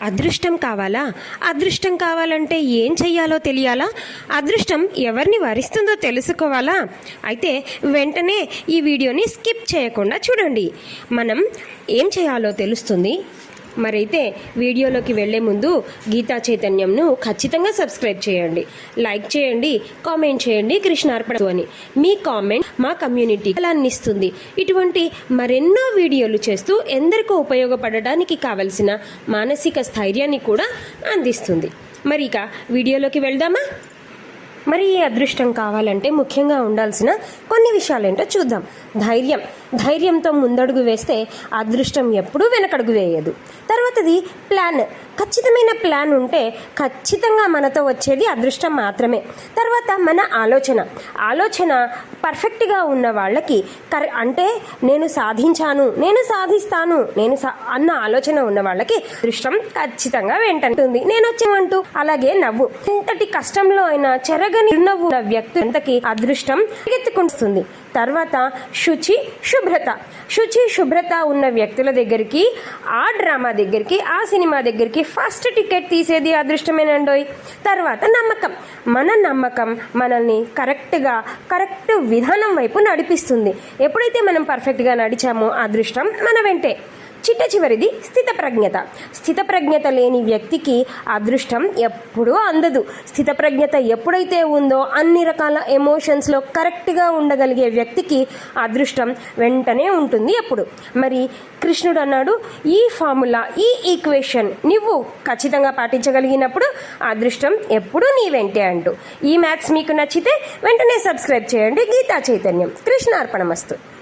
అదృష్టం కావాలా? అదృష్టం కావాలంటే ఏం చెయ్యాలో తెలియాలా? అదృష్టం ఎవరిని వరిస్తుందో తెలుసుకోవాలా? అయితే వెంటనే ఈ వీడియోని స్కిప్ చేయకుండా చూడండి. మనం ఏం చేయాలో తెలుస్తుంది. మరైతే వీడియోలోకి వెళ్లే ముందు గీతా చైతన్యంను ఖచ్చితంగా సబ్స్క్రైబ్ చేయండి, లైక్ చేయండి, కామెంట్ చేయండి కృష్ణార్పణ అని. మీ కామెంట్ మా కమ్యూనిటీ బలాన్ని ఇస్తుంది. ఇటువంటి మరెన్నో వీడియోలు చేస్తూ ఎందరికో ఉపయోగపడడానికి కావలసిన మానసిక స్థైర్యాన్ని కూడా అందిస్తుంది. మరి ఇక వీడియోలోకి వెళ్దామా? మరి ఈ అదృష్టం కావాలంటే ముఖ్యంగా ఉండాల్సిన కొన్ని విషయాలేంటో చూద్దాం. ధైర్యంతో ముందడుగు వేస్తే అదృష్టం ఎప్పుడూ వెనకడుగు వేయదు. తర్వాతది ప్లాన్. ఖచ్చితమైన ప్లాన్ ఉంటే ఖచ్చితంగా మనతో వచ్చేది అదృష్టం మాత్రమే. తర్వాత మన ఆలోచన పర్ఫెక్ట్గా ఉన్న వాళ్ళకి అంటే నేను సాధించాను, నేను సాధిస్తాను, అన్న ఆలోచన ఉన్న వాళ్ళకి అదృష్టం ఖచ్చితంగా వెంటంటుంది. నేను వచ్చేమంటూ. అలాగే నవ్వు. ఇంతటి కష్టంలో అయినా చెరగని చిరునవ్వు వ్యక్తి ఎంతకి అదృష్టం ఎత్తుకుంటుంది. తర్వాత శుచి శుభ్రత ఉన్న వ్యక్తుల దగ్గరికి, ఆ డ్రామా దగ్గరికి, ఆ సినిమా దగ్గరికి ఫస్ట్ టికెట్ తీసేది అదృష్టమేనండోయ్. తర్వాత మన నమ్మకం మనల్ని కరెక్ట్ విధానం వైపు నడిపిస్తుంది. ఎప్పుడైతే మనం పర్ఫెక్ట్గా నడిచామో అదృష్టం మన వెంటే. చివరిది స్థితప్రజ్ఞత లేని వ్యక్తికి అదృష్టం ఎప్పుడూ అందదు. స్థితప్రజ్ఞత ఎప్పుడైతే ఉందో అన్ని రకాల ఎమోషన్స్లో కరెక్ట్గా ఉండగలిగే వ్యక్తికి అదృష్టం వెంటనే ఉంటుంది ఎప్పుడు. మరి కృష్ణుడు అన్నాడు, ఈ ఫార్ములా, ఈ ఈక్వేషన్ నువ్వు ఖచ్చితంగా పాటించగలిగినప్పుడు అదృష్టం ఎప్పుడూ నీ వెంటే అంటూ. ఈ మ్యాథ్స్ మీకు నచ్చితే వెంటనే సబ్స్క్రైబ్ చేయండి గీతా చైతన్యం. కృష్ణార్పణమస్తు.